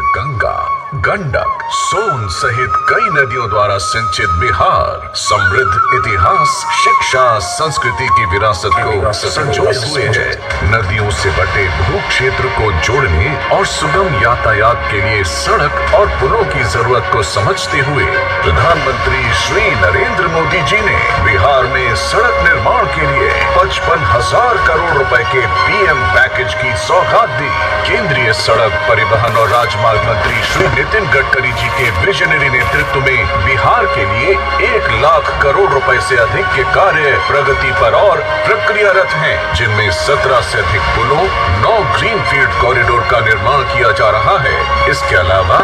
गंगा, गंडक, सोन सहित कई नदियों द्वारा सिंचित बिहार समृद्ध इतिहास, शिक्षा, संस्कृति की विरासत को संजोए हुए है। नदियों से बटे भू क्षेत्र को जोड़ने और सुगम यातायात के लिए सड़क और पुलों की जरूरत को समझते हुए प्रधानमंत्री श्री नरेंद्र मोदी जी ने बिहार में सड़क निर्माण के लिए 55,000 करोड़ रुपए के पीएम पैकेज की सौगात दी। केंद्रीय सड़क परिवहन और राजमार्ग मंत्री श्री नितिन गडकरी जी के विजनरी नेतृत्व में बिहार के लिए 1 लाख करोड़ रुपए से अधिक के कार्य प्रगति पर और प्रक्रियारत हैं, जिनमें 17 से अधिक पुलों, 9 ग्रीनफील्ड कॉरिडोर का निर्माण किया जा रहा है। इसके अलावा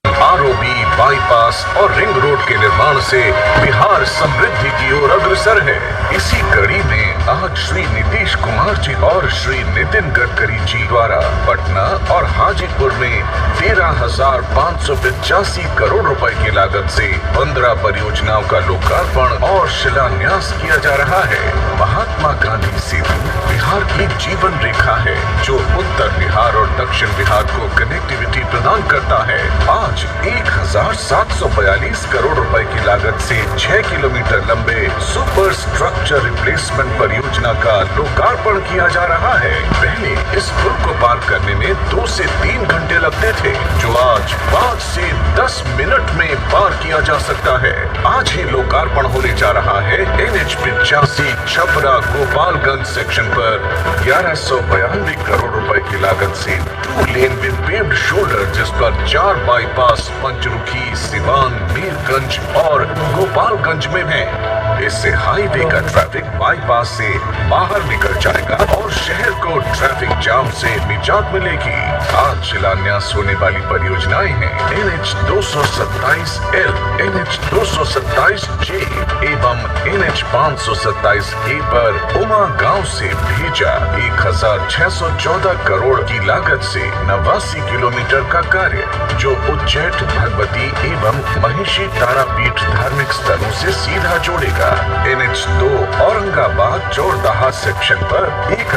आरओबी, बाईपास और रिंग रोड के निर्माण से बिहार समृद्धि की ओर अग्रसर है। इसी कड़ी में आज श्री नीतीश कुमार जी और श्री नितिन गडकरी जी द्वारा पटना और हाजीपुर में 13,585 करोड़ रुपए की लागत से 15 परियोजनाओं का लोकार्पण और शिलान्यास किया जा रहा है। महात्मा गांधी सेतु बिहार की जीवन रेखा है, जो उत्तर बिहार और दक्षिण बिहार को कनेक्टिविटी प्रदान करता है। आज 1,742 करोड़ रुपए की लागत से 6 किलोमीटर लंबे सुपर स्ट्रक्चर रिप्लेसमेंट परियोजना का लोकार्पण किया जा रहा है। पहले इस पुल को पार करने में 2 से 3 घंटे लगते थे, जो आज 5 से 10 मिनट में पार किया जा सकता है। आज ही लोकार्पण होने जा रहा है NH 85 छपरा गोपालगंज सेक्शन पर 1192 करोड़ रुपए की लागत से 2 लेन विद पेव्ड शोल्डर, जिस पर 4 बाईपास पंचरुखी, सिवान, मीरगंज और गोपालगंज में है। इससे हाईवे का ट्रैफिक बाईपास से बाहर निकल जाएगा और शहर को ट्रैफिक जाम से निजात मिलेगी। आज शिलान्यास होने वाली परियोजनाएं हैं NH 227L, NH 227J एवं NH 527K पर उमा गांव से भेजा 1,614 करोड़ की लागत से 89 किलोमीटर का कार्य, जो उज्जैन, भगवती एवं महिषी तारापीठ धार्मिक स्थलों से सीधा जोड़ेगा। NH 2 औरंगाबाद जोरदाहा सेक्शन पर 1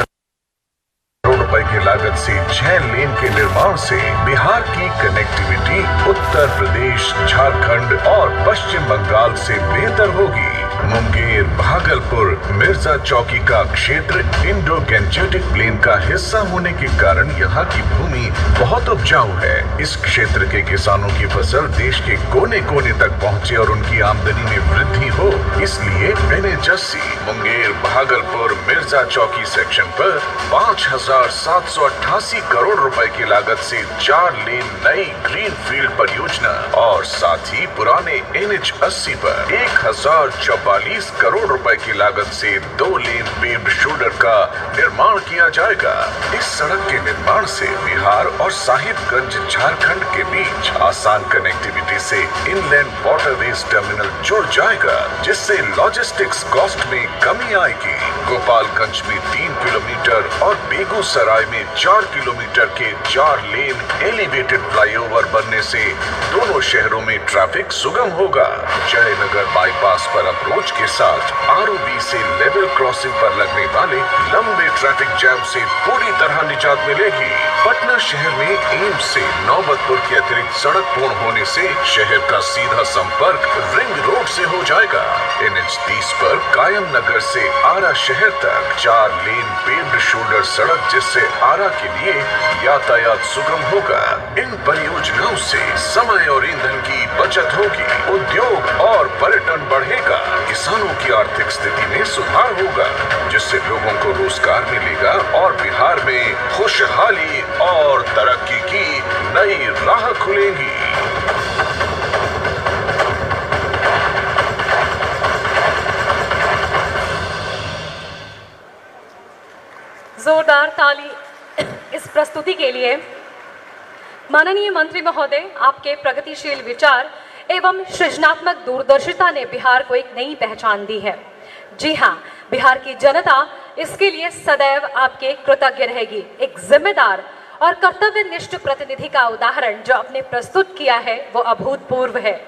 करोड़ रुपए की लागत से 6 लेन के निर्माण से बिहार की कनेक्टिविटी उत्तर प्रदेश, झारखंड और पश्चिम बंगाल से बेहतर होगी। मुंगेर, भागलपुर, मिर्जा चौकी का क्षेत्र इंडो गैंजेटिक प्लेन का हिस्सा होने के कारण यहाँ की भूमि बहुत उपजाऊ है। इस क्षेत्र के किसानों की फसल देश के कोने कोने तक पहुँचे और उनकी आमदनी में वृद्धि हो, इसलिए NH 80 मुंगेर, भागलपुर, मिर्जा चौकी सेक्शन पर 5,788 करोड़ रुपए की लागत से 4 लेन नई ग्रीनफील्ड परियोजना और साथ ही पुराने NH 80 पर 1,044 करोड़ रुपए की लागत से 2 लेन पेव्ड शोल्डर का निर्माण किया जाएगा। इस सड़क के निर्माण से बिहार और साहिबगंज, झारखंड के बीच आसान कनेक्टिविटी से इनलैंड वाटरवेज टर्मिनल जुड़ जाएगा, जिससे लॉजिस्टिक्स कॉस्ट में कमी आएगी। गोपालगंज में 3 किलोमीटर और बेगूसराय में 4 किलोमीटर के 4 लेन एलिवेटेड फ्लाईओवर बनने से दोनों शहरों में ट्रैफिक सुगम होगा। जयनगर बाईपास पर अप्रोच के साथ आरओबी से लेवल क्रॉसिंग पर लगने वाले लंबे ट्रैफिक जैम से पूरी तरह निजात मिलेगी। पटना शहर में एम्स से नौबतपुर के अतिरिक्त सड़क पूर्ण होने से शहर का सीधा संपर्क रिंग रोड से हो जाएगा। NH 30 पर कायम नगर से आरा शहर तक 4 लेन पेव्ड शोल्डर सड़क, जिससे आरा के लिए यातायात सुगम होगा। इन परियोजनाओं से समय और ईंधन की बचत होगी, उद्योग और पर्यटन बढ़ेगा, किसानों की आर्थिक स्थिति में सुधार होगा, जिससे लोगों को रोजगार मिलेगा और बिहार में खुशहाली और तरक्की की नई राह खुलेगी। जोरदार ताली इस प्रस्तुति के लिए। माननीय मंत्री महोदय, आपके प्रगतिशील विचार एवं सृजनात्मक दूरदर्शिता ने बिहार को एक नई पहचान दी है। जी हाँ, बिहार की जनता इसके लिए सदैव आपके कृतज्ञ रहेगी। एक जिम्मेदार और कर्तव्यनिष्ठ प्रतिनिधि का उदाहरण जो आपने प्रस्तुत किया है वो अभूतपूर्व है।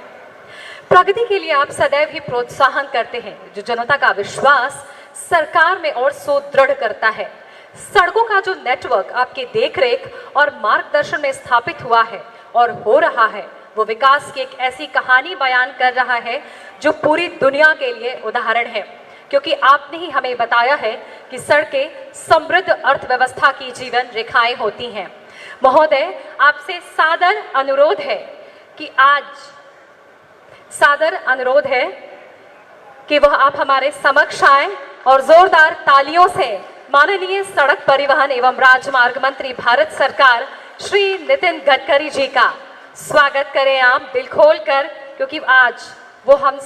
प्रगति के लिए आप सदैव ही प्रोत्साहन करते हैं, जो जनता का विश्वास सरकार में और सुदृढ़ करता है। सड़कों का जो नेटवर्क आपके देखरेख और मार्गदर्शन में स्थापित हुआ है और हो रहा है, वो विकास की एक ऐसी कहानी बयान कर रहा है जो पूरी दुनिया के लिए उदाहरण है, क्योंकि आपने ही हमें बताया है कि सड़कें समृद्ध अर्थव्यवस्था की जीवन रेखाएं होती हैं। महोदय, आपसे सादर अनुरोध है कि वह आप हमारे समक्ष आए और जोरदार तालियों से माननीय सड़क परिवहन एवं राजमार्ग मंत्री भारत सरकार श्री नितिन गडकरी जी का स्वागत करें आप दिल खोल कर, क्योंकि आज वो हम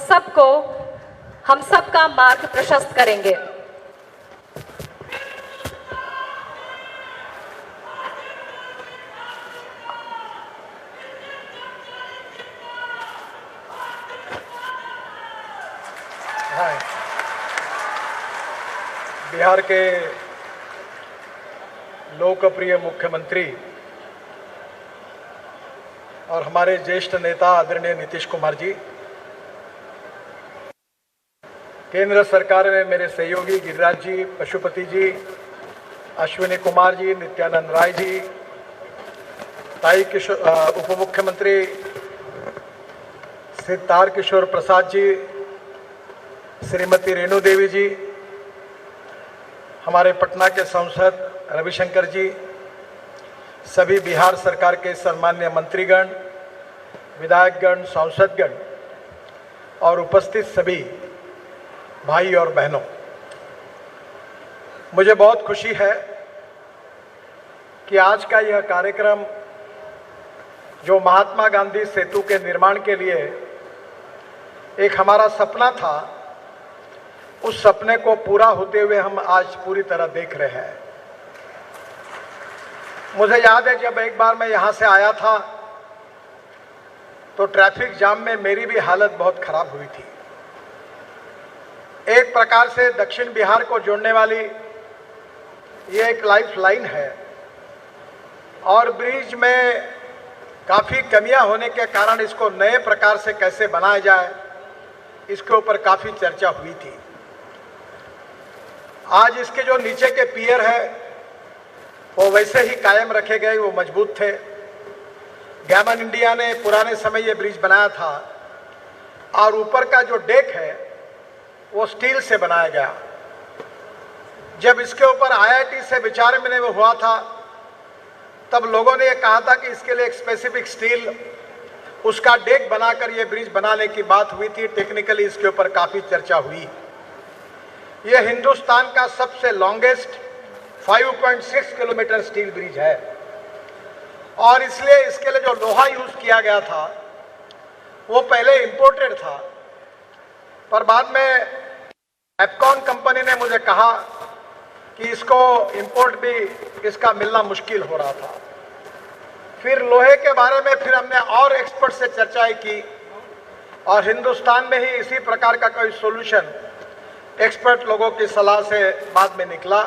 सबका मार्ग प्रशस्त करेंगे। बिहार के लोकप्रिय मुख्यमंत्री और हमारे ज्येष्ठ नेता आदरणीय नीतीश कुमार जी, केंद्र सरकार में मेरे सहयोगी गिरिराज जी, पशुपति जी, अश्विनी कुमार जी, नित्यानंद राय जी, उप मुख्यमंत्री श्री तारकिशोर प्रसाद जी, श्रीमती रेणु देवी जी, हमारे पटना के सांसद रविशंकर जी, सभी बिहार सरकार के सम्मान्य मंत्रीगण, विधायकगण, सांसदगण और उपस्थित सभी भाई और बहनों, मुझे बहुत खुशी है कि आज का यह कार्यक्रम जो महात्मा गांधी सेतु के निर्माण के लिए एक हमारा सपना था, उस सपने को पूरा होते हुए हम आज पूरी तरह देख रहे हैं। मुझे याद है जब एक बार मैं यहाँ से आया था तो ट्रैफिक जाम में मेरी भी हालत बहुत खराब हुई थी। एक प्रकार से दक्षिण बिहार को जोड़ने वाली ये एक लाइफ लाइन है और ब्रिज में काफ़ी कमियां होने के कारण इसको नए प्रकार से कैसे बनाया जाए, इसके ऊपर काफ़ी चर्चा हुई थी। आज इसके जो नीचे के पियर है वो वैसे ही कायम रखे गए, वो मजबूत थे। गैमन इंडिया ने पुराने समय ये ब्रिज बनाया था और ऊपर का जो डेक है वो स्टील से बनाया गया। जब इसके ऊपर IIT से विचार विनिमय हुआ था तब लोगों ने ये कहा था कि इसके लिए एक स्पेसिफिक स्टील उसका डेक बनाकर ये ब्रिज बनाने की बात हुई थी। टेक्निकली इसके ऊपर काफ़ी चर्चा हुई। ये हिंदुस्तान का सबसे लॉन्गेस्ट 5.6 किलोमीटर स्टील ब्रिज है और इसलिए इसके लिए जो लोहा यूज किया गया था वो पहले इंपोर्टेड था, पर बाद में एप्कॉन कंपनी ने मुझे कहा कि इसको इंपोर्ट भी इसका मिलना मुश्किल हो रहा था। फिर लोहे के बारे में फिर हमने और एक्सपर्ट से चर्चाएं की और हिंदुस्तान में ही इसी प्रकार का कोई सॉल्यूशन एक्सपर्ट लोगों की सलाह से बाद में निकला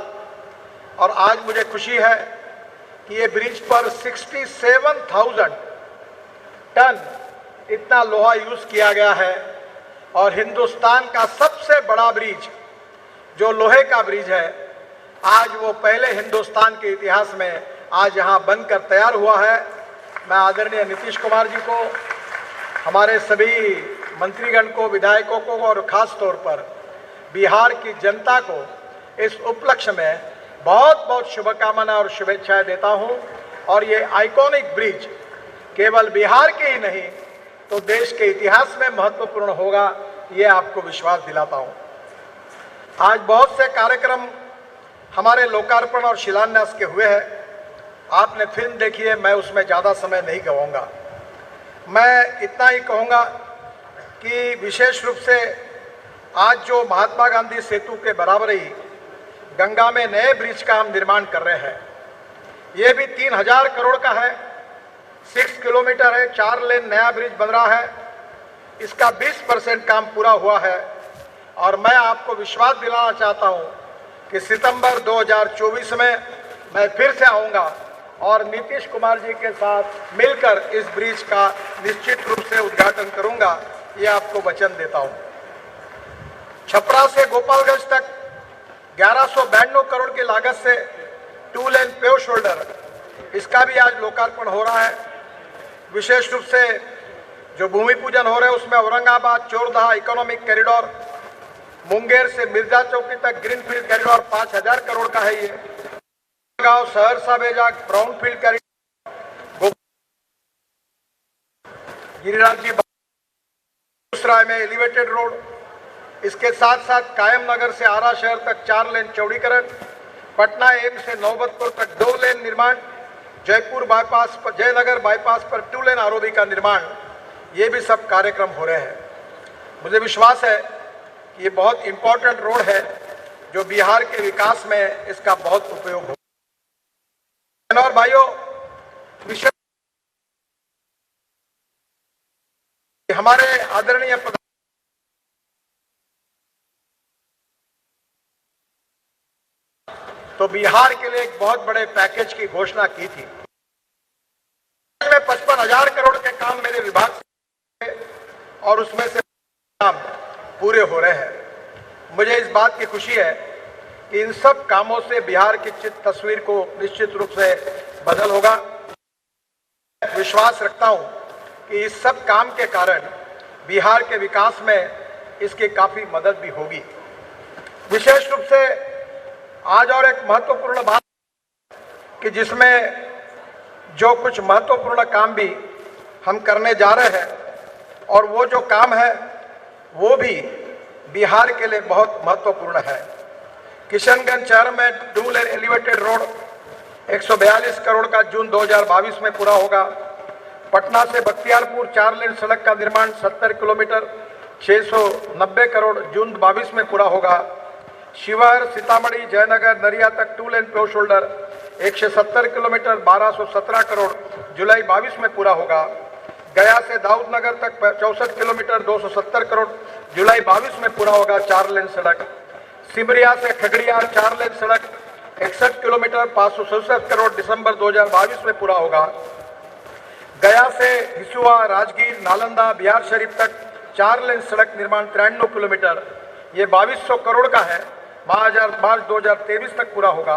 और आज मुझे खुशी है कि ये ब्रिज पर 67,000 टन इतना लोहा यूज किया गया है और हिंदुस्तान का सबसे बड़ा ब्रिज जो लोहे का ब्रिज है आज वो पहले हिंदुस्तान के इतिहास में आज यहाँ बनकर तैयार हुआ है। मैं आदरणीय नीतीश कुमार जी को, हमारे सभी मंत्रीगण को, विधायकों को और खास तौर पर बिहार की जनता को इस उपलक्ष्य में बहुत बहुत शुभकामनाएं और शुभेच्छाएं देता हूं। और ये आइकॉनिक ब्रिज केवल बिहार के ही नहीं तो देश के इतिहास में महत्वपूर्ण होगा, ये आपको विश्वास दिलाता हूं। आज बहुत से कार्यक्रम हमारे लोकार्पण और शिलान्यास के हुए हैं। आपने फिल्म देखी है, मैं उसमें ज़्यादा समय नहीं गवाऊंगा। मैं इतना ही कहूँगा कि विशेष रूप से आज जो महात्मा गांधी सेतु के बराबर ही गंगा में नए ब्रिज का हम निर्माण कर रहे हैं, ये भी 3000 करोड़ का है, 6 किलोमीटर है, 4 लेन नया ब्रिज बन रहा है। इसका 20% काम पूरा हुआ है और मैं आपको विश्वास दिलाना चाहता हूं कि सितंबर 2024 में मैं फिर से आऊंगा और नीतीश कुमार जी के साथ मिलकर इस ब्रिज का निश्चित रूप से उद्घाटन करूंगा, ये आपको वचन देता हूं। छपरा से गोपालगंज तक 1192 करोड़ की लागत से टू लेन पेव शोल्डर, इसका भी आज लोकार्पण हो रहा है। विशेष रूप से जो भूमि पूजन हो रहे हैं उसमें औरंगाबाद चोरदहा इकोनॉमिक कॉरिडोर, मुंगेर से मिर्जा चौकी तक ग्रीनफील्ड कॉरिडोर 5000 करोड़ का है। ये गांव सहरसा बेजा ब्राउनफील्ड कॉरिडोर, गिरिराज जी बेगूसराय में एलिवेटेड रोड, इसके साथ साथ कायम नगर से आरा शहर तक 4 लेन चौड़ीकरण, पटना एम्स से नौबतपुर तक 2 लेन निर्माण, जयपुर बाईपास पर जयनगर बाईपास पर 2 लेन आरओबी का निर्माण, ये भी सब कार्यक्रम हो रहे हैं। मुझे विश्वास है कि ये बहुत इंपॉर्टेंट रोड है जो बिहार के विकास में इसका बहुत उपयोग हो। और भाइयों, विशेष हमारे आदरणीय तो बिहार के लिए एक बहुत बड़े पैकेज की घोषणा की थी। इसमें 55,000 करोड़ के काम मेरे विभाग से और उसमें से काम पूरे हो रहे हैं। मुझे इस बात की खुशी है कि इन सब कामों से बिहार की तस्वीर को निश्चित रूप से बदल होगा। विश्वास रखता हूं कि इस सब काम के कारण बिहार के विकास में इसकी काफी मदद भी होगी। विशेष रूप से आज और एक महत्वपूर्ण बात कि जिसमें जो कुछ महत्वपूर्ण काम भी हम करने जा रहे हैं और वो जो काम है वो भी बिहार के लिए बहुत महत्वपूर्ण है। किशनगंज शहर में 2 लेन एलिवेटेड रोड 142 करोड़ का जून 2022 में पूरा होगा। पटना से बख्तियारपुर 4 लेन सड़क का निर्माण 70 किलोमीटर 690 करोड़ जून 22 में पूरा होगा। शिवहर सीतामढ़ी जयनगर नरिया तक 2 लेन पेव शोल्डर 170 किलोमीटर 1217 करोड़ जुलाई 22 में पूरा होगा। गया से दाऊदनगर तक 64 किलोमीटर 270 करोड़ जुलाई 22 में पूरा होगा 4 लेन सड़क। सिमरिया से खगड़िया 4 लेन सड़क 61 किलोमीटर 567 करोड़ दिसंबर 2022 में पूरा होगा। गया से हिसुआ राजगीर नालंदा बिहार शरीफ तक 4 लेन सड़क निर्माण 93 किलोमीटर, ये 2200 करोड़ का है, मार्च 2023 तक पूरा होगा।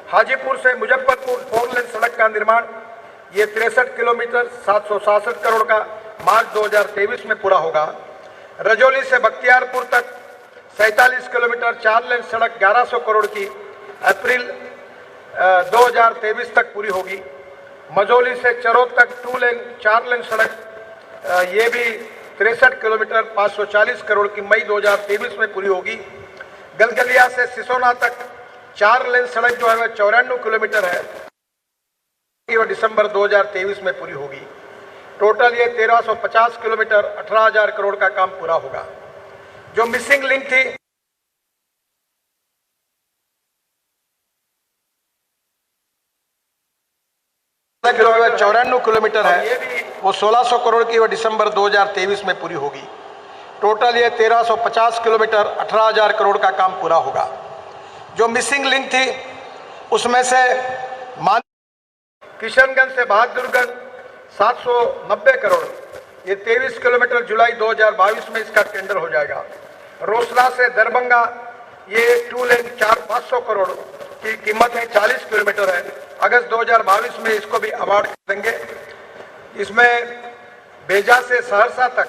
हाजीपुर से मुजफ्फरपुर 4 लेन सड़क का निर्माण, ये 63 किलोमीटर 767 करोड़ का मार्च 2023 में पूरा होगा। रजौली से बख्तियारपुर तक 47 किलोमीटर 4 लेन सड़क 1100 करोड़ की अप्रैल 2023 तक पूरी होगी। मझौली से चरोद तक 2 लेन 4 लेन सड़क, ये भी 63 किलोमीटर 540 करोड़ की मई 2023 में पूरी होगी। गलगलिया से सिसोना तक 4 लेन सड़क जो है वह 94 किलोमीटर है, वह दिसंबर 2023 में पूरी होगी। टोटल ये 1350 किलोमीटर 18,000 करोड़ का काम पूरा होगा। जो मिसिंग लिंक थी जो 94 किलोमीटर है, ये भी वो 1600 करोड़ की वह दिसंबर 2023 में पूरी होगी। टोटल ये 1350 किलोमीटर 18,000 करोड़ का काम पूरा होगा। जो मिसिंग लिंक थी उसमें से किशनगंज से बहादुरगंज 790 करोड़, ये 23 किलोमीटर जुलाई 2022 में इसका टेंडर हो जाएगा। रोसड़ा से दरभंगा ये 2 लेन 500 करोड़ की कीमत है, 40 किलोमीटर है, अगस्त 2022 में इसको भी अवार्ड देंगे। इसमें बेजा से सहरसा तक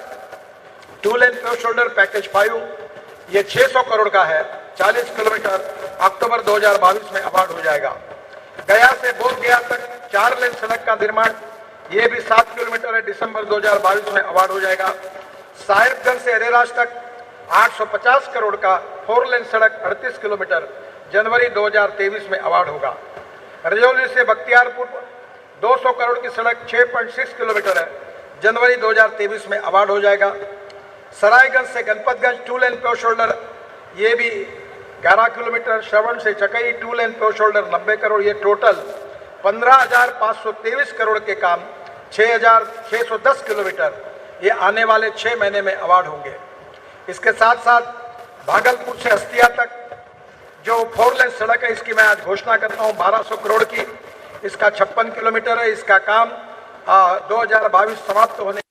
2 लेन पेव शोल्डर पैकेज 5, ये 600 करोड़ का है, 40 किलोमीटर, अक्टूबर 2022 में अवार्ड हो जाएगा। गया से बोधगया तक 4 लेन सड़क का निर्माण, ये भी 7 किलोमीटर है, दिसंबर 2022 में अवार्ड हो जाएगा। साहिबगंज से अरेराज तक 850 करोड़ का 4 लेन सड़क 38 किलोमीटर, जनवरी 2023 में अवार्ड होगा। रजौली से बख्तियारपुर 200 करोड़ की सड़क 6.6 किलोमीटर है, जनवरी 2023 में अवार्ड हो जाएगा। सरायगंज से गणपतगंज 2 लेन पेव शोल्डर, ये भी 11 किलोमीटर। श्रवण से चकई 2 लेन पेव शोल्डर 90 करोड़, ये टोटल 15,523 करोड़ के काम 6,610 किलोमीटर, ये आने वाले 6 महीने में अवार्ड होंगे। इसके साथ साथ भागलपुर से हस्तिया तक जो 4 लेन सड़क है, इसकी मैं आज घोषणा करता हूँ 1200 करोड़ की, इसका 56 किलोमीटर है, इसका काम 2022 समाप्त होने।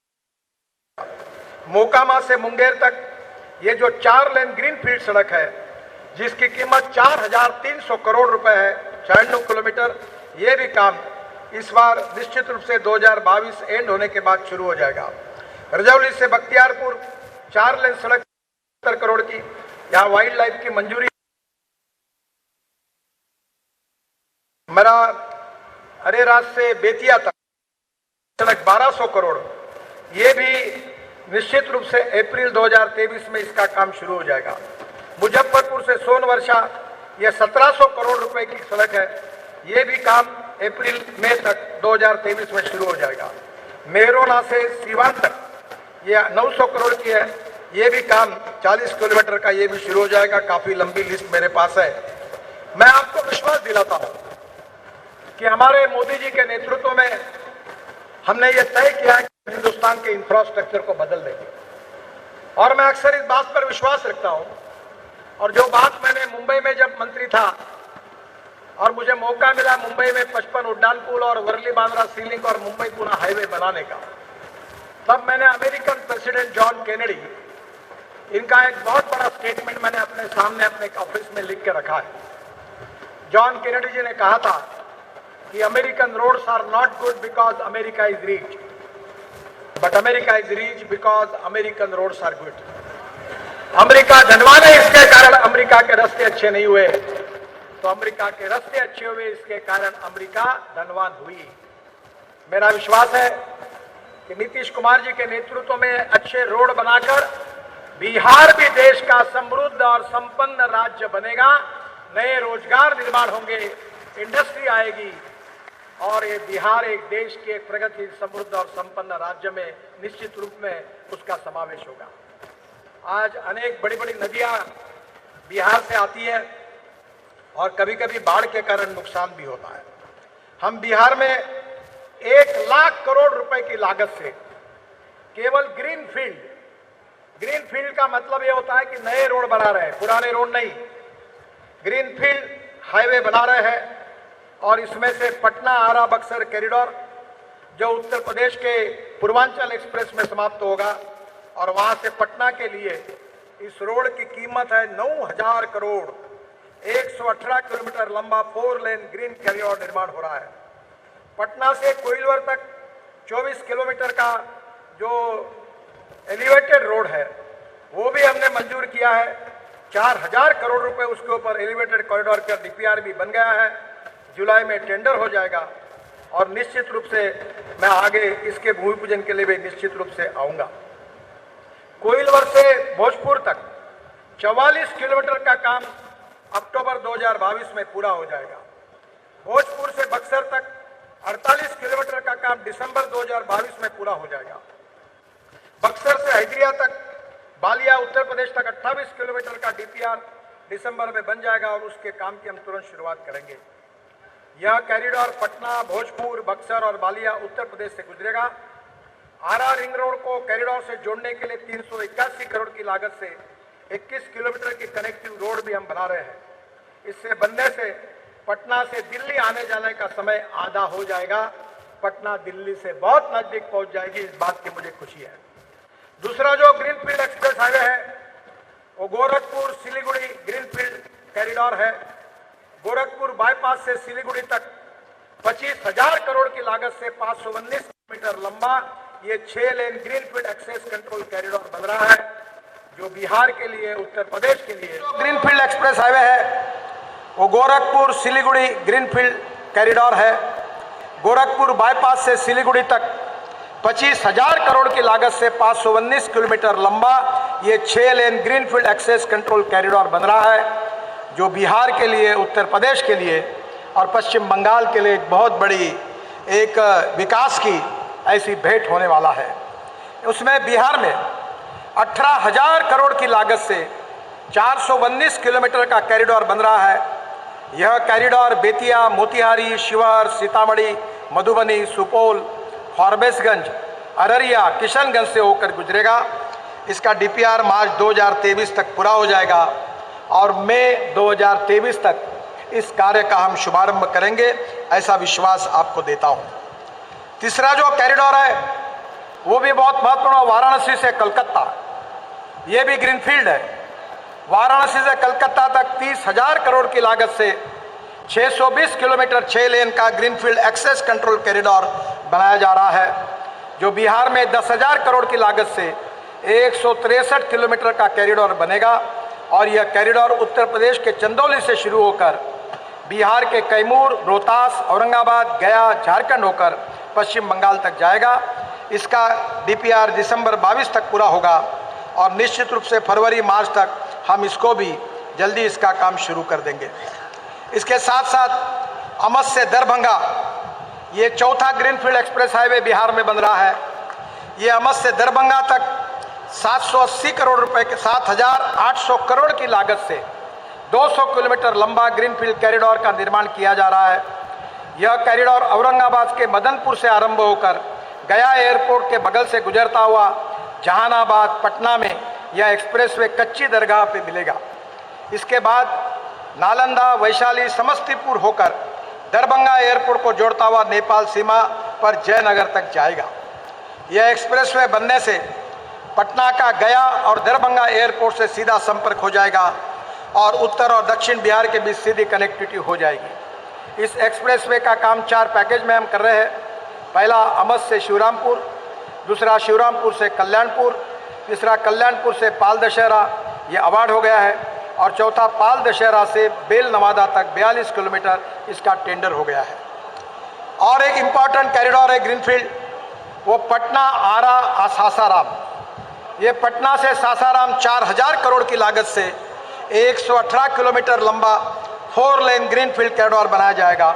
मोकामा से मुंगेर तक ये जो 4 लेन ग्रीनफील्ड सड़क है, जिसकी कीमत 4,300 करोड़ रुपए है, 96 किलोमीटर, ये भी काम इस बार निश्चित रूप से 2022 एंड होने के बाद शुरू हो जाएगा। रजौली से बख्तियारपुर 4 लेन सड़क 70 करोड़ की, यहाँ वाइल्ड लाइफ की मंजूरी। मेरा अरेराज से बेतिया तक सड़क 1200 करोड़, ये भी निश्चित रूप से अप्रैल 2023 में इसका काम शुरू हो जाएगा। मुजफ्फरपुर से सोनवर्षा, यह 1700 करोड़ रुपए की सड़क है, ये भी काम अप्रैल मई तक 2023 में शुरू हो जाएगा। मेहरोना से सीवान तक यह 900 करोड़ की है, ये भी काम 40 किलोमीटर का, ये भी शुरू हो जाएगा। काफी लंबी लिस्ट मेरे पास है। मैं आपको विश्वास दिलाता हूं कि हमारे मोदी जी के नेतृत्व में हमने ये तय किया है कि हिंदुस्तान के इंफ्रास्ट्रक्चर को बदल देंगे, और मैं अक्सर इस बात पर विश्वास रखता हूं। और जो बात मैंने मुंबई में जब मंत्री था और मुझे मौका मिला मुंबई में 55 उड्डान पुल और वर्ली बांद्रा सी लिंक और मुंबई पुणे हाईवे बनाने का, तब मैंने अमेरिकन प्रेसिडेंट जॉन केनेडी, इनका एक बहुत बड़ा स्टेटमेंट मैंने अपने सामने अपने ऑफिस में लिख के रखा है। जॉन केनेडी जी ने कहा था कि American roads are not good because America is rich, but America is rich because American roads are good. America धनवान है, इसके कारण अमेरिका के रास्ते अच्छे नहीं हुए, तो अमेरिका के रास्ते अच्छे हुए, इसके कारण अमेरिका धनवान हुई। मेरा विश्वास है कि नीतीश कुमार जी के नेतृत्व में अच्छे रोड बनाकर बिहार भी देश का समृद्ध और संपन्न राज्य बनेगा। नए रोजगार निर्माण होंगे, इंडस्ट्री आएगी, और ये बिहार एक देश के प्रगति समृद्ध और संपन्न राज्य में निश्चित रूप में उसका समावेश होगा। आज अनेक बड़ी बड़ी नदियां बिहार से आती है और कभी कभी बाढ़ के कारण नुकसान भी होता है। हम बिहार में 1 लाख करोड़ रुपए की लागत से केवल ग्रीन फील्ड का मतलब यह होता है कि नए रोड बना रहे हैं, पुराने रोड नहीं, ग्रीन फील्ड हाईवे बना रहे हैं। और इसमें से पटना आरा बक्सर कॉरिडोर जो उत्तर प्रदेश के पूर्वांचल एक्सप्रेस में समाप्त होगा, और वहां से पटना के लिए इस रोड की कीमत है 9000 करोड़। 118 किलोमीटर लंबा 4 लेन ग्रीन कॉरिडोर निर्माण हो रहा है। पटना से कोइलवर तक 24 किलोमीटर का जो एलिवेटेड रोड है वो भी हमने मंजूर किया है। 4000 करोड़ रुपए उसके ऊपर एलिवेटेड कॉरिडोर का डीपीआर भी बन गया है। जुलाई में टेंडर हो जाएगा, और निश्चित रूप से मैं आगे इसके भूमि पूजन के लिए भी निश्चित रूप से आऊंगा। कोइलवर से भोजपुर तक 44 किलोमीटर का काम अक्टूबर 2022 में पूरा हो जाएगा। भोजपुर से बक्सर तक 48 किलोमीटर का काम दिसंबर 2022 में पूरा हो जाएगा। बक्सर से हल्दिया तक बालिया उत्तर प्रदेश तक 28 किलोमीटर का डीपीआर दिसंबर में बन जाएगा, और उसके काम की हम तुरंत शुरुआत करेंगे। यह कॉरिडोर पटना, भोजपुर, बक्सर और बालिया उत्तर प्रदेश से गुजरेगा। आरा रिंग रोड को कॉरिडोर से जोड़ने के लिए 381 करोड़ की लागत से 21 किलोमीटर की कनेक्टिव रोड भी हम बना रहे हैं। इससे बनने से पटना से दिल्ली आने जाने का समय आधा हो जाएगा। पटना दिल्ली से बहुत नजदीक पहुंच जाएगी, इस बात की मुझे खुशी है। दूसरा जो ग्रीनफील्ड एक्सप्रेस हाईवे है वो गोरखपुर सिलीगुड़ी ग्रीनफील्ड कॉरिडोर है। गोरखपुर बाईपास से सिलीगुड़ी तक 25,000 करोड़ की लागत से 519 किलोमीटर लंबा ये 6 lane greenfield access control corridor बन रहा है, जो बिहार के लिए, उत्तर प्रदेश के लिए ग्रीनफील्ड एक्सप्रेस हाईवे है वो गोरखपुर सिलीगुड़ी ग्रीनफील्ड कॉरिडोर है। गोरखपुर बाईपास से सिलीगुड़ी तक 25,000 करोड़ की लागत से 519 किलोमीटर लंबा ये 6 lane greenfield access control corridor बन रहा है, जो बिहार के लिए, उत्तर प्रदेश के लिए और पश्चिम बंगाल के लिए एक बहुत बड़ी एक विकास की ऐसी भेंट होने वाला है। उसमें बिहार में 18,000 करोड़ की लागत से 419 किलोमीटर का कॉरिडोर बन रहा है। यह कॉरिडोर बेतिया, मोतिहारी, शिवहर, सीतामढ़ी, मधुबनी, सुपौल, फॉरबिसगंज, अररिया, किशनगंज से होकर गुजरेगा। इसका डीपीआर मार्च 2023 तक पूरा हो जाएगा, और मई 2023 तक इस कार्य का हम शुभारंभ करेंगे, ऐसा विश्वास आपको देता हूं। तीसरा जो कॉरिडोर है वो भी बहुत महत्वपूर्ण, वाराणसी से कलकत्ता, ये भी ग्रीनफील्ड है। वाराणसी से कलकत्ता तक 30,000 करोड़ की लागत से 620 किलोमीटर 6 लेन का ग्रीनफील्ड एक्सेस कंट्रोल कॉरिडोर बनाया जा रहा है, जो बिहार में 10,000 करोड़ की लागत से 163 किलोमीटर का कॉरिडोर बनेगा। और यह कॉरिडोर उत्तर प्रदेश के चंदौली से शुरू होकर बिहार के कैमूर, रोहतास, औरंगाबाद, गया, झारखंड होकर पश्चिम बंगाल तक जाएगा। इसका डीपीआर दिसंबर 22 तक पूरा होगा और निश्चित रूप से फरवरी मार्च तक हम इसको भी जल्दी इसका काम शुरू कर देंगे। इसके साथ साथ अमस से दरभंगा, ये चौथा ग्रीनफील्ड एक्सप्रेस हाईवे बिहार में बन रहा है। ये अमस से दरभंगा तक 780 करोड़ रुपए के 7,800 करोड़ की लागत से 200 किलोमीटर लंबा ग्रीनफील्ड कॉरिडोर का निर्माण किया जा रहा है। यह कॉरिडोर औरंगाबाद के मदनपुर से आरंभ होकर गया एयरपोर्ट के बगल से गुजरता हुआ जहानाबाद, पटना में यह एक्सप्रेसवे कच्ची दरगाह पे मिलेगा। इसके बाद नालंदा, वैशाली, समस्तीपुर होकर दरभंगा एयरपोर्ट को जोड़ता हुआ नेपाल सीमा पर जयनगर तक जाएगा। यह एक्सप्रेसवे बनने से पटना का गया और दरभंगा एयरपोर्ट से सीधा संपर्क हो जाएगा और उत्तर और दक्षिण बिहार के बीच सीधी कनेक्टिविटी हो जाएगी। इस एक्सप्रेसवे का काम 4 पैकेज में हम कर रहे हैं। पहला अमस से शिवरामपुर, दूसरा शिवरामपुर से कल्याणपुर, तीसरा कल्याणपुर से पाल दशहरा, ये अवार्ड हो गया है, और चौथा पाल दशहरा से बेल नवादा तक 42 किलोमीटर इसका टेंडर हो गया है। और एक इम्पॉर्टेंट कॉरिडोर है ग्रीनफील्ड, वो पटना आरा सासाराम। ये पटना से सासाराम 4,000 करोड़ की लागत से 118 किलोमीटर लंबा 4 लेन ग्रीनफील्ड कॉरिडोर बनाया जाएगा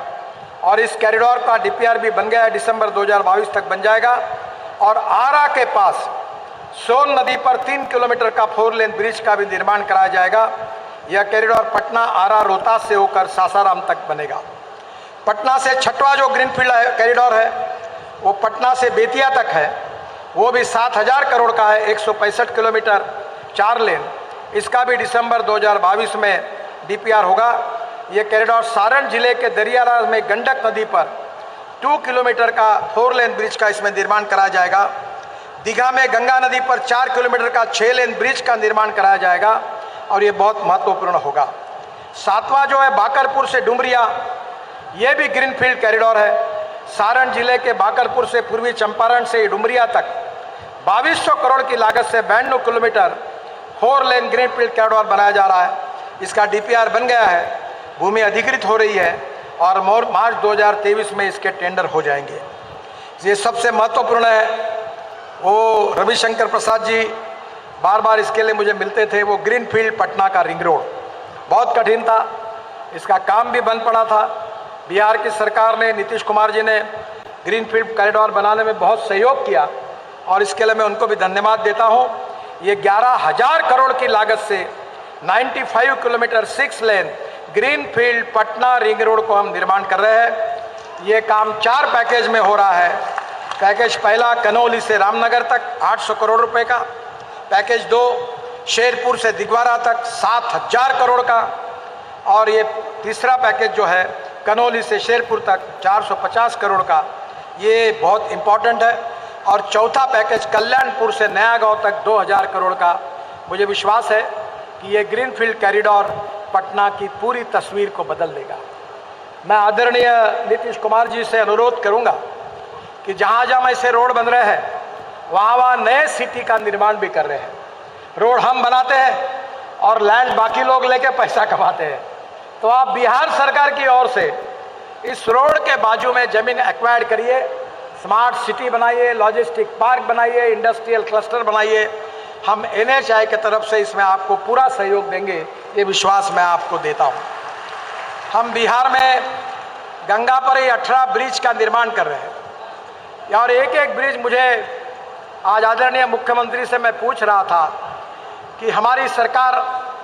और इस कॉरिडोर का डीपीआर भी बन गया है, दिसंबर 2022 तक बन जाएगा। और आरा के पास सोन नदी पर 3 किलोमीटर का 4 लेन ब्रिज का भी निर्माण कराया जाएगा। यह कॉरिडोर पटना, आरा, रोहतास से होकर सासाराम तक बनेगा। पटना से छठवां जो ग्रीनफील्ड कॉरिडोर है वो पटना से बेतिया तक है, वो भी 7,000 करोड़ का है, 165 किलोमीटर 4 लेन। इसका भी दिसंबर 2022 में डीपीआर होगा। ये कॉरिडोर सारण जिले के दरियाराज में गंडक नदी पर 2 किलोमीटर का 4 लेन ब्रिज का इसमें निर्माण कराया जाएगा। दीघा में गंगा नदी पर 4 किलोमीटर का 6 लेन ब्रिज का निर्माण कराया जाएगा और ये बहुत महत्वपूर्ण होगा। सातवां जो है बाकरपुर से डुमरिया, ये भी ग्रीनफील्ड कॉरिडोर है। सारण जिले के बाकरपुर से पूर्वी चंपारण से डुमरिया तक 2200 करोड़ की लागत से 92 किलोमीटर 4 लेन ग्रीनफील्ड कॉरिडोर बनाया जा रहा है। इसका डीपीआर बन गया है, भूमि अधिकृत हो रही है और मार्च 2023 में इसके टेंडर हो जाएंगे। ये सबसे महत्वपूर्ण है। वो रविशंकर प्रसाद जी बार बार इसके लिए मुझे मिलते थे। वो ग्रीनफील्ड पटना का रिंग रोड बहुत कठिन था, इसका काम भी बंद पड़ा था। बिहार की सरकार ने, नीतीश कुमार जी ने ग्रीनफील्ड कॉरिडोर बनाने में बहुत सहयोग किया और इसके लिए मैं उनको भी धन्यवाद देता हूँ। ये 11,000 करोड़ की लागत से 95 kilometre 6 lane greenfield Patna ring road को हम निर्माण कर रहे हैं। ये काम 4 पैकेज में हो रहा है। पैकेज पहला कनौली से रामनगर तक 800 करोड़ रुपए का, पैकेज 2 शेरपुर से दिगवारा तक 7,000 करोड़ का, और ये तीसरा पैकेज जो है कनौली से शेरपुर तक 450 करोड़ का, ये बहुत इम्पॉर्टेंट है। और चौथा पैकेज कल्याणपुर से नया गांव तक 2,000 करोड़ का। मुझे विश्वास है कि ये ग्रीनफील्ड कॉरिडोर पटना की पूरी तस्वीर को बदल देगा। मैं आदरणीय नीतीश कुमार जी से अनुरोध करूंगा कि जहाँ जहाँ ऐसे रोड बन रहे हैं वहाँ नए सिटी का निर्माण भी कर रहे हैं। रोड हम बनाते हैं और लैंड बाकी लोग लेके पैसा कमाते हैं, तो आप बिहार सरकार की ओर से इस रोड के बाजू में ज़मीन एक्वायर करिए, स्मार्ट सिटी बनाइए, लॉजिस्टिक पार्क बनाइए, इंडस्ट्रियल क्लस्टर बनाइए। हम NHAI की तरफ से इसमें आपको पूरा सहयोग देंगे, ये विश्वास मैं आपको देता हूँ। हम बिहार में गंगा पर ही 18 ब्रिज का निर्माण कर रहे हैं और एक एक ब्रिज, मुझे आज आदरणीय मुख्यमंत्री से मैं पूछ रहा था कि हमारी सरकार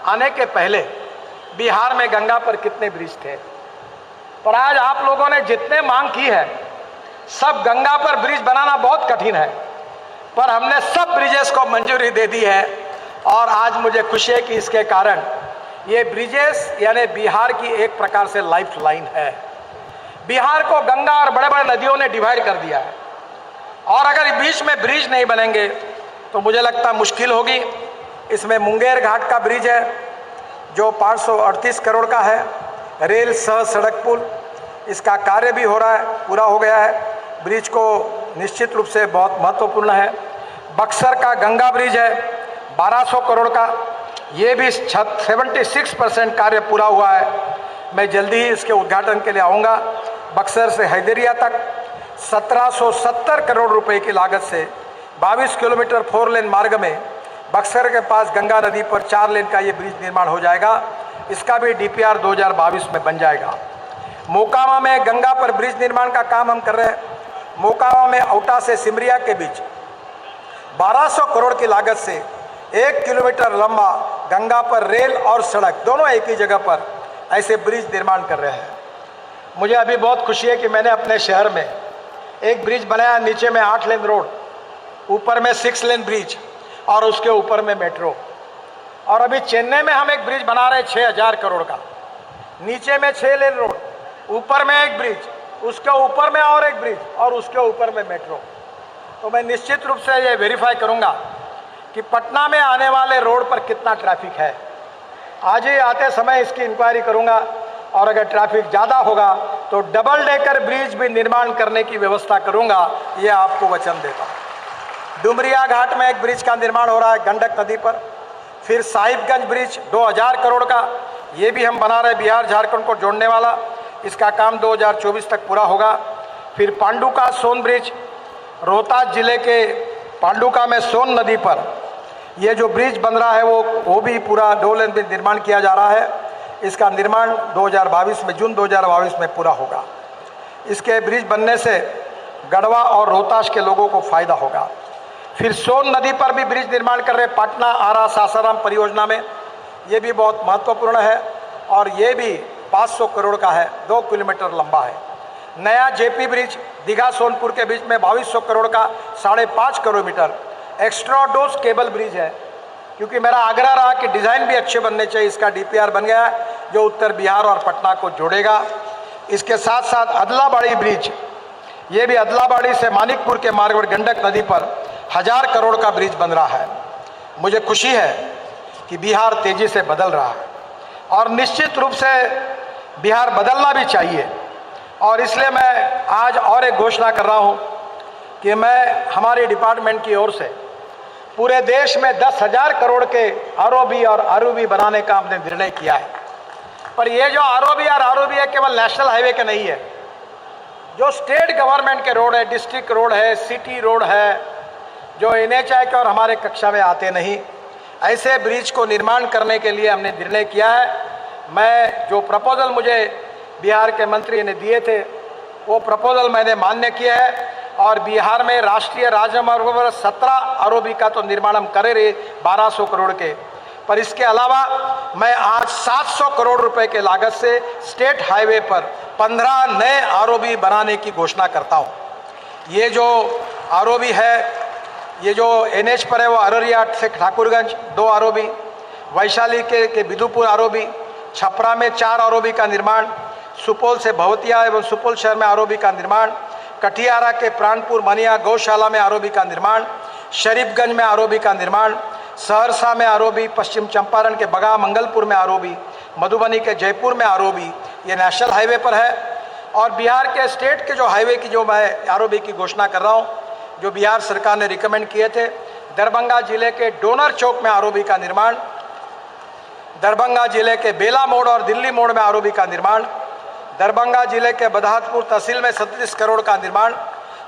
आने के पहले बिहार में गंगा पर कितने ब्रिज थे, पर आज आप लोगों ने जितने मांग की है, सब गंगा पर ब्रिज बनाना बहुत कठिन है, पर हमने सब ब्रिजेस को मंजूरी दे दी है। और आज मुझे खुशी है कि इसके कारण ये ब्रिजेस यानी बिहार की एक प्रकार से लाइफ लाइन है। बिहार को गंगा और बड़े बड़े नदियों ने डिवाइड कर दिया है और अगर बीच में ब्रिज नहीं बनेंगे तो मुझे लगता मुश्किल होगी। इसमें मुंगेर घाट का ब्रिज है जो 538 करोड़ का है, रेल सह सड़क पुल, इसका कार्य भी हो रहा है, पूरा हो गया है। ब्रिज को निश्चित रूप से बहुत महत्वपूर्ण है। बक्सर का गंगा ब्रिज है 1200 करोड़ का, ये भी 76% कार्य पूरा हुआ है। मैं जल्दी ही इसके उद्घाटन के लिए आऊँगा। बक्सर से हैदरिया तक 1770 करोड़ रुपए की लागत से 22 किलोमीटर 4 लेन मार्ग में बक्सर के पास गंगा नदी पर 4 लेन का ये ब्रिज निर्माण हो जाएगा। इसका भी DPR 2022 में बन जाएगा। मोकामा में गंगा पर ब्रिज निर्माण का काम हम कर रहे हैं। मोकामा में औटा से सिमरिया के बीच 1200 करोड़ की लागत से 1 किलोमीटर लंबा गंगा पर रेल और सड़क दोनों एक ही जगह पर ऐसे ब्रिज निर्माण कर रहे हैं। मुझे अभी बहुत खुशी है कि मैंने अपने शहर में एक ब्रिज बनाया, नीचे में 8 लेन रोड, ऊपर में 6 लेन ब्रिज और उसके ऊपर में मेट्रो। और अभी चेन्नई में हम एक ब्रिज बना रहे हैं 6000 करोड़ का, नीचे में 6 लेन रोड, ऊपर में एक ब्रिज, उसके ऊपर में और एक ब्रिज और उसके ऊपर में मेट्रो। तो मैं निश्चित रूप से ये वेरीफाई करूंगा कि पटना में आने वाले रोड पर कितना ट्रैफिक है। आज ही आते समय इसकी इंक्वायरी करूंगा और अगर ट्रैफिक ज़्यादा होगा तो डबल डेकर ब्रिज भी निर्माण करने की व्यवस्था करूंगा, ये आपको वचन देता हूँ। डुमरिया घाट में एक ब्रिज का निर्माण हो रहा है गंडक नदी पर। फिर साहिबगंज ब्रिज 2000 करोड़ का, ये भी हम बना रहे, बिहार झारखंड को जोड़ने वाला। इसका काम 2024 तक पूरा होगा। फिर पांडुका सोन ब्रिज, रोहतास जिले के पांडुका में सोन नदी पर ये जो ब्रिज बन रहा है वो भी पूरा 2 लेन में निर्माण किया जा रहा है। इसका निर्माण 2022 में, जून 2022 में पूरा होगा। इसके ब्रिज बनने से गढ़वा और रोहतास के लोगों को फायदा होगा। फिर सोन नदी पर भी ब्रिज निर्माण कर रहे पटना आरा सासाराम परियोजना में, ये भी बहुत महत्वपूर्ण है और ये भी 500 करोड़ का है, 2 किलोमीटर लंबा है। नया जेपी ब्रिज दीघा सोनपुर के बीच में 2200 करोड़ का 5.5 kilometre extra dose cable bridge है, क्योंकि मेरा आग्रह रहा कि डिज़ाइन भी अच्छे बनने चाहिए। इसका DPR बन गया है जो उत्तर बिहार और पटना को जोड़ेगा। इसके साथ साथ अदलाबाड़ी ब्रिज, ये भी अदलाबाड़ी से मानिकपुर के मार्ग पर गंडक नदी पर 1000 करोड़ का ब्रिज बन रहा है। मुझे खुशी है कि बिहार तेजी से बदल रहा है और निश्चित रूप से बिहार बदलना भी चाहिए। और इसलिए मैं आज और एक घोषणा कर रहा हूँ कि मैं हमारे डिपार्टमेंट की ओर से पूरे देश में 10,000 करोड़ के ROB और ROB बनाने का हमने निर्णय किया है। पर ये जो ROB और ROB है केवल नेशनल हाईवे के नहीं है, जो स्टेट गवर्नमेंट के रोड है, डिस्ट्रिक्ट रोड है, सिटी रोड है, जो NHAI के और हमारे कक्षा में आते नहीं, ऐसे ब्रिज को निर्माण करने के लिए हमने निर्णय किया है। मैं जो प्रपोजल मुझे बिहार के मंत्री ने दिए थे वो प्रपोजल मैंने मान्य किया है और बिहार में राष्ट्रीय राजमार्गों पर 17 ROB का तो निर्माण हम करे रहे 1200 करोड़ के। पर इसके अलावा मैं आज 700 करोड़ रुपए के लागत से स्टेट हाईवे पर 15 नए ROB बनाने की घोषणा करता हूँ। ये जो ROB है, ये जो NH पर है वो अररिया से ठाकुरगंज 2 ROB, वैशाली के बिदुपुर ROB, छपरा में 4 ROB का निर्माण, सुपौल से भवतिया एवं सुपौल शहर में ROB का निर्माण, कटियारा के प्राणपुर मनिया गौशाला में ROB का निर्माण, शरीफगंज में ROB का निर्माण, सहरसा में ROB, पश्चिम चंपारण के बगा मंगलपुर में ROB, मधुबनी के जयपुर में ROB, ये नेशनल हाईवे पर है। और बिहार के स्टेट के जो हाईवे की जो मैं ROB की घोषणा कर रहा हूँ, जो बिहार सरकार ने रिकमेंड किए थे, दरभंगा जिले के डोनर चौक में ROB का निर्माण, दरभंगा जिले के बेला मोड़ और दिल्ली मोड़ में ROB का निर्माण, दरभंगा जिले के बदहातपुर तहसील में 37 करोड़ का निर्माण,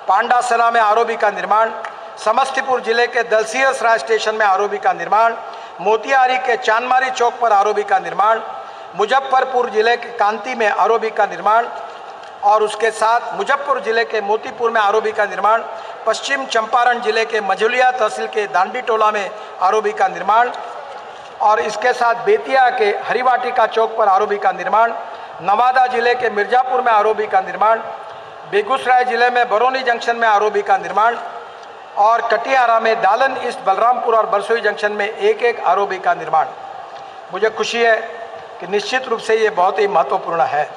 पांडासरा में ROB का निर्माण, समस्तीपुर जिले के दलसिंहसराय स्टेशन में ROB का निर्माण, मोतिहारी के चांदमारी चौक पर ROB का निर्माण, मुजफ्फरपुर जिले के कांती में ROB का निर्माण और उसके साथ मुजफ्फरपुर जिले के मोतीपुर में ROB का निर्माण, पश्चिम चंपारण जिले के मझुलिया तहसील के दांडी टोला में ROB का निर्माण और इसके साथ बेतिया के हरिवाटिका चौक पर ROB का निर्माण, नवादा जिले के मिर्जापुर में ROB का निर्माण, बेगूसराय जिले में बरौनी जंक्शन में ROB का निर्माण और कटिहारा में दालन ईस्ट बलरामपुर और बरसोई जंक्शन में एक ROB का निर्माण। मुझे खुशी है कि निश्चित रूप से ये बहुत ही महत्वपूर्ण है।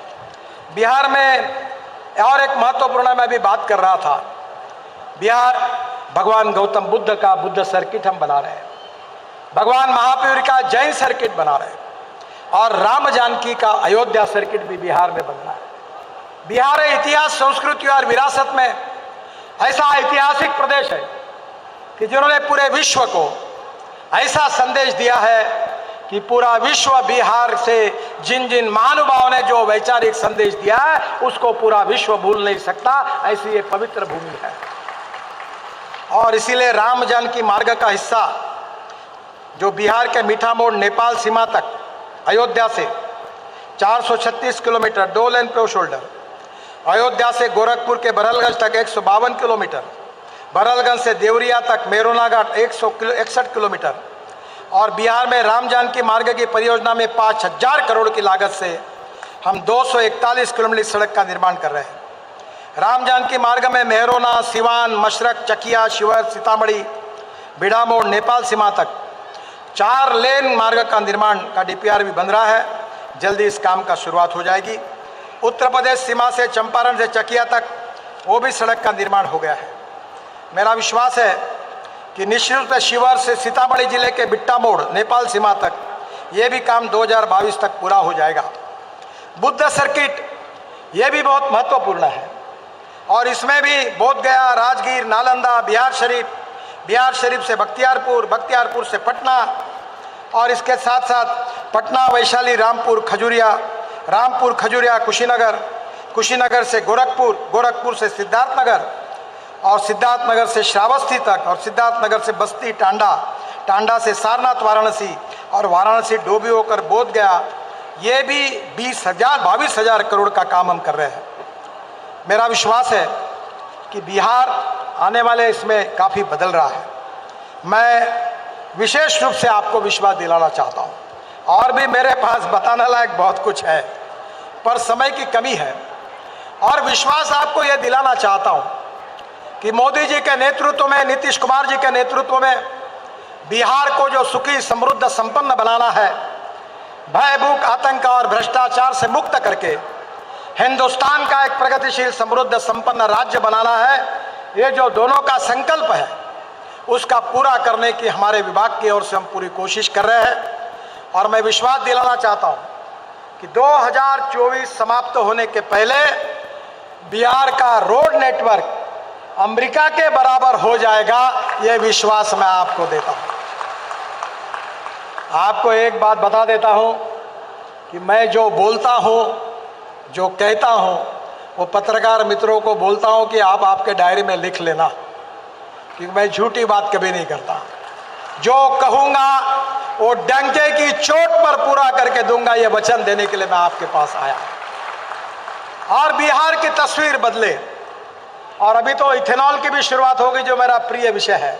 बिहार में और एक महत्वपूर्ण मैं अभी बात कर रहा था, बिहार भगवान गौतम बुद्ध का बुद्ध सर्किट हम बना रहे हैं, भगवान महावीर का जैन सर्किट बना रहे हैं। और राम जानकी का अयोध्या सर्किट भी बिहार में बन रहा है। बिहार इतिहास, संस्कृति और विरासत में ऐसा ऐतिहासिक प्रदेश है कि जिन्होंने पूरे विश्व को ऐसा संदेश दिया है कि पूरा विश्व बिहार से जिन जिन महानुभावों ने जो वैचारिक संदेश दिया है उसको पूरा विश्व भूल नहीं सकता। ऐसी ये पवित्र भूमि है और इसीलिए राम जानकी मार्ग का हिस्सा जो बिहार के मीठा मोड़ नेपाल सीमा तक अयोध्या से 436 किलोमीटर 2 लेन पे शोल्डर, अयोध्या से गोरखपुर के बरलगंज तक 152 किलोमीटर, बरलगंज से देवरिया तक मेरोना घाट 161 किलोमीटर और बिहार में राम जानकी मार्ग की परियोजना में 5000 करोड़ की लागत से हम 241 किलोमीटर सड़क का निर्माण कर रहे हैं। राम जानकी मार्ग में मेहरोना, सिवान, मशरक, चकिया, शिवर, सीतामढ़ी, बिडामोड़, नेपाल सीमा तक 4 लेन मार्ग का निर्माण का डीपीआर भी बन रहा है। जल्दी इस काम का शुरुआत हो जाएगी। उत्तर प्रदेश सीमा से चंपारण से चकिया तक वो भी सड़क का निर्माण हो गया है। मेरा विश्वास है कि निश्चित रूप से शिवर से सीतामढ़ी जिले के बिट्टा मोड़ नेपाल सीमा तक ये भी काम 2022 तक पूरा हो जाएगा। बुद्ध सर्किट ये भी बहुत महत्वपूर्ण है और इसमें भी बोधगया, राजगीर, नालंदा, बिहार शरीफ से बख्तियारपुर, बख्तियारपुर से पटना और इसके साथ साथ पटना, वैशाली, रामपुर, खजुरिया, कुशीनगर से गोरखपुर, गोरखपुर से सिद्धार्थनगर और सिद्धार्थनगर से श्रावस्ती तक और सिद्धार्थनगर से बस्ती, टांडा से सारनाथ, वाराणसी और वाराणसी डोभी होकर बोध गया। ये भी 22,000 करोड़ का काम हम कर रहे हैं। मेरा विश्वास है कि बिहार आने वाले इसमें काफ़ी बदल रहा है। मैं विशेष रूप से आपको विश्वास दिलाना चाहता हूँ और भी मेरे पास बताने लायक बहुत कुछ है पर समय की कमी है और विश्वास आपको यह दिलाना चाहता हूँ कि मोदी जी के नेतृत्व में, नीतीश कुमार जी के नेतृत्व में बिहार को जो सुखी, समृद्ध, संपन्न बनाना है, भय, भूख, आतंक और भ्रष्टाचार से मुक्त करके हिंदुस्तान का एक प्रगतिशील, समृद्ध, संपन्न राज्य बनाना है, ये जो दोनों का संकल्प है उसका पूरा करने की हमारे विभाग की ओर से हम पूरी कोशिश कर रहे हैं। और मैं विश्वास दिलाना चाहता हूँ कि 2024 समाप्त होने के पहले बिहार का रोड नेटवर्क अमेरिका के बराबर हो जाएगा, यह विश्वास मैं आपको देता हूँ। आपको एक बात बता देता हूँ कि मैं जो बोलता हूँ, जो कहता हूँ, वो पत्रकार मित्रों को बोलता हूँ कि आप आपके डायरी में लिख लेना, क्योंकि मैं झूठी बात कभी नहीं करता। जो कहूँगा वो डंके की चोट पर पूरा करके दूंगा, ये वचन देने के लिए मैं आपके पास आया। और बिहार की तस्वीर बदले और अभी तो इथेनॉल की भी शुरुआत होगी जो मेरा प्रिय विषय है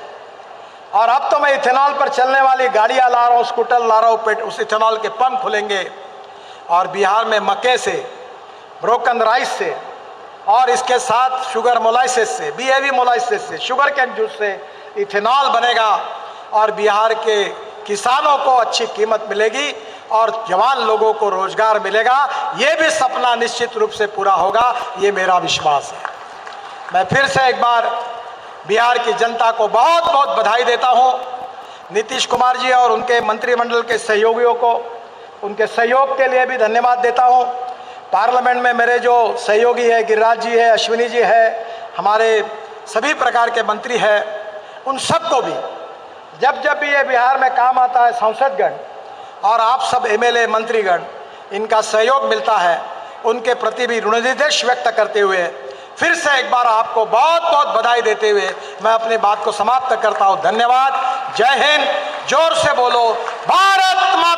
और अब तो मैं इथेनॉल पर चलने वाली गाड़ियाँ ला रहा हूँ, स्कूटर ला रहा हूँ, उस इथेनॉल के पंप खुलेंगे और बिहार में मक्के से, ब्रोकन राइस से और इसके साथ शुगर मोलाइसिस से, BAV मोलाइसिस से, शुगर कैन जूस से इथेनॉल बनेगा और बिहार के किसानों को अच्छी कीमत मिलेगी और जवान लोगों को रोजगार मिलेगा। ये भी सपना निश्चित रूप से पूरा होगा, ये मेरा विश्वास है। मैं फिर से एक बार बिहार की जनता को बहुत बहुत बधाई देता हूँ। नीतीश कुमार जी और उनके मंत्रिमंडल के सहयोगियों को उनके सहयोग के लिए भी धन्यवाद देता हूँ। पार्लियामेंट में मेरे जो सहयोगी है, गिरिराज जी है, अश्विनी जी है, हमारे सभी प्रकार के मंत्री हैं, उन सबको भी जब जब भी ये बिहार में काम आता है, सांसदगण और आप सब MLA मंत्रीगण, इनका सहयोग मिलता है, उनके प्रति भी ऋणनिदेश व्यक्त करते हुए फिर से एक बार आपको बहुत बहुत बधाई देते हुए मैं अपनी बात को समाप्त करता हूँ। धन्यवाद। जय हिंद। जोर से बोलो भारत माता।